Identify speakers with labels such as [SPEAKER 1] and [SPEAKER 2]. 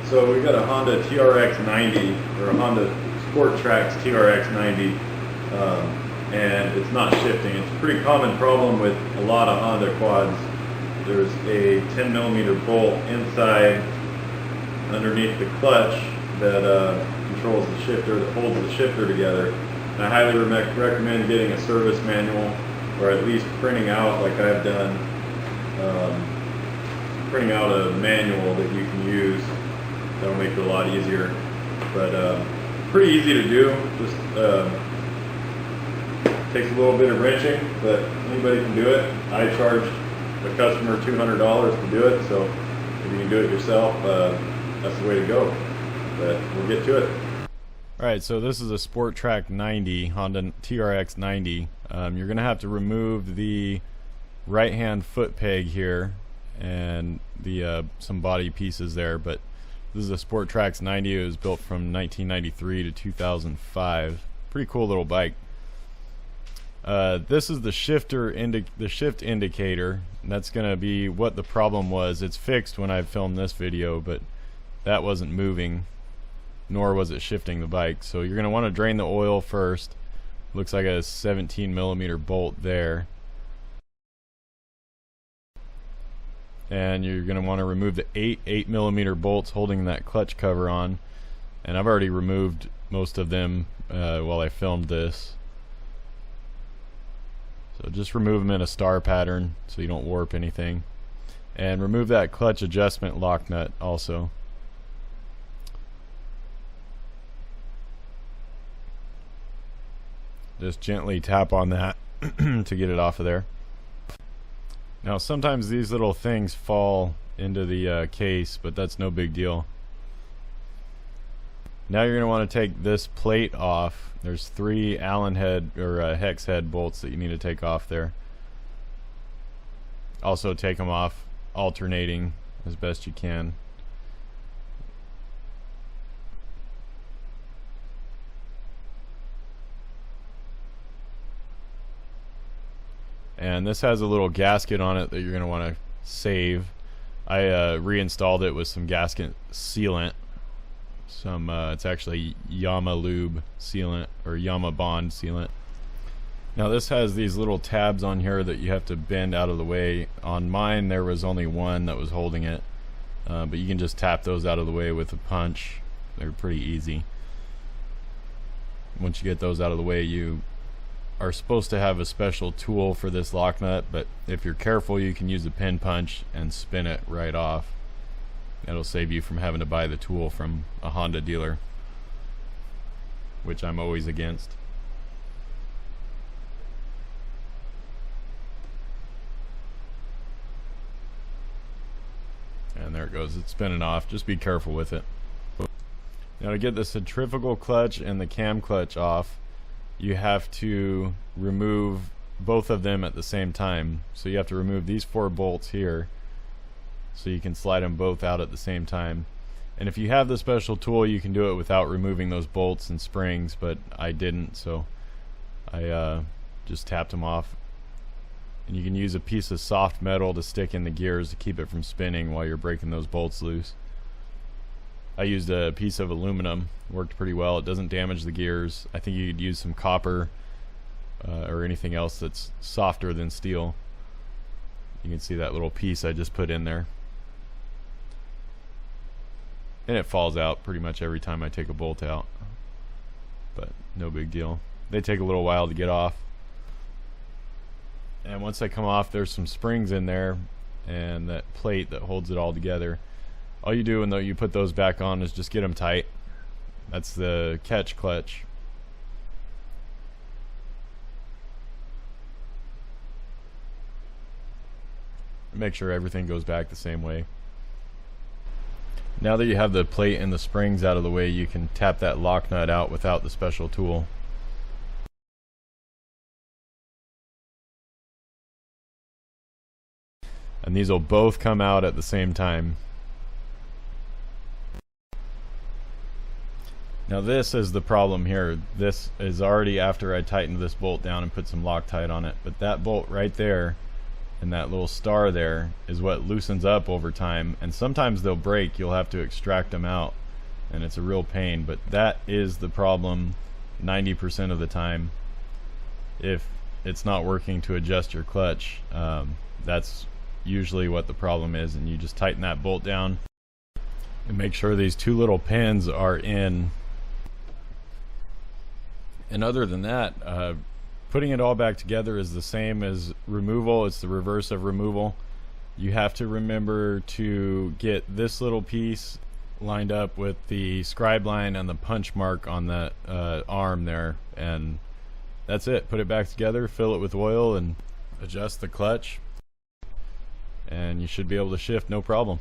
[SPEAKER 1] So we got a Honda TRX 90, or a Honda Sport Trax TRX 90, and it's not shifting. It's a pretty common problem with a lot of Honda quads. There's a 10mm bolt inside underneath the clutch that controls the shifter, that holds the shifter together. And I highly recommend getting a service manual, or at least printing out, like I've done, printing out a manual that you can use. That'll make it a lot easier. But pretty easy to do. Just takes a little bit of wrenching, but anybody can do it. I charged the customer $200 to do it, so if you can do it yourself, that's the way to go. But we'll get to it.
[SPEAKER 2] Alright, so this is a Sport Track 90, Honda TRX 90. You're going to have to remove the right hand foot peg here and the some body pieces there, but this is a Sport Trax 90. It was built from 1993 to 2005. Pretty cool little bike. This is the shift indicator. And that's going to be what the problem was. It's fixed when I filmed this video, but that wasn't moving, nor was it shifting the bike. So you're going to want to drain the oil first. Looks like a 17mm bolt there. And you're going to want to remove the 8mm bolts holding that clutch cover on. And I've already removed most of them while I filmed this. So just remove them in a star pattern so you don't warp anything. And remove that clutch adjustment lock nut also. Just gently tap on that to get it off of there. Now sometimes these little things fall into the case, but that's no big deal. Now you're going to want to take this plate off. There's 3 Allen head or hex head bolts that you need to take off there. Also take them off alternating as best you can. And this has a little gasket on it that you're going to want to save. I reinstalled it with some gasket sealant. It's actually Yama Lube sealant, or Yama Bond sealant. Now this has these little tabs on here that you have to bend out of the way. On mine there was only one that was holding it, but you can just tap those out of the way with a punch. They're pretty easy. Once you get those out of the way, you are supposed to have a special tool for this lock nut, but if you're careful you can use a pin punch and spin it right off. That'll save you from having to buy the tool from a Honda dealer, which I'm always against. And there it goes, it's spinning off. Just be careful with it. Now to get the centrifugal clutch and the cam clutch off, you have to remove both of them at the same time. So you have to remove these 4 bolts here, so you can slide them both out at the same time. And if you have the special tool, you can do it without removing those bolts and springs, but I didn't, so I just tapped them off. And you can use a piece of soft metal to stick in the gears to keep it from spinning while you're breaking those bolts loose. I used a piece of aluminum, worked pretty well. It doesn't damage the gears. I think you could use some copper or anything else that's softer than steel. You can see that little piece I just put in there. And it falls out pretty much every time I take a bolt out, but no big deal. They take a little while to get off, and once they come off, there's some springs in there and that plate that holds it all together. All you do when you put those back on is just get them tight. That's the catch clutch. Make sure everything goes back the same way. Now that you have the plate and the springs out of the way, you can tap that lock nut out without the special tool. And these will both come out at the same time. Now this is the problem here. This is already after I tightened this bolt down and put some Loctite on it, but that bolt right there and that little star there is what loosens up over time, and sometimes they'll break. You'll have to extract them out, and it's a real pain, but that is the problem 90% of the time. If it's not working to adjust your clutch, that's usually what the problem is, and you just tighten that bolt down and make sure these two little pins are in. And other than that, putting it all back together is the same as removal. It's the reverse of removal. You have to remember to get this little piece lined up with the scribe line and the punch mark on the arm there, and that's it. Put it back together, fill it with oil, and adjust the clutch, and you should be able to shift no problem.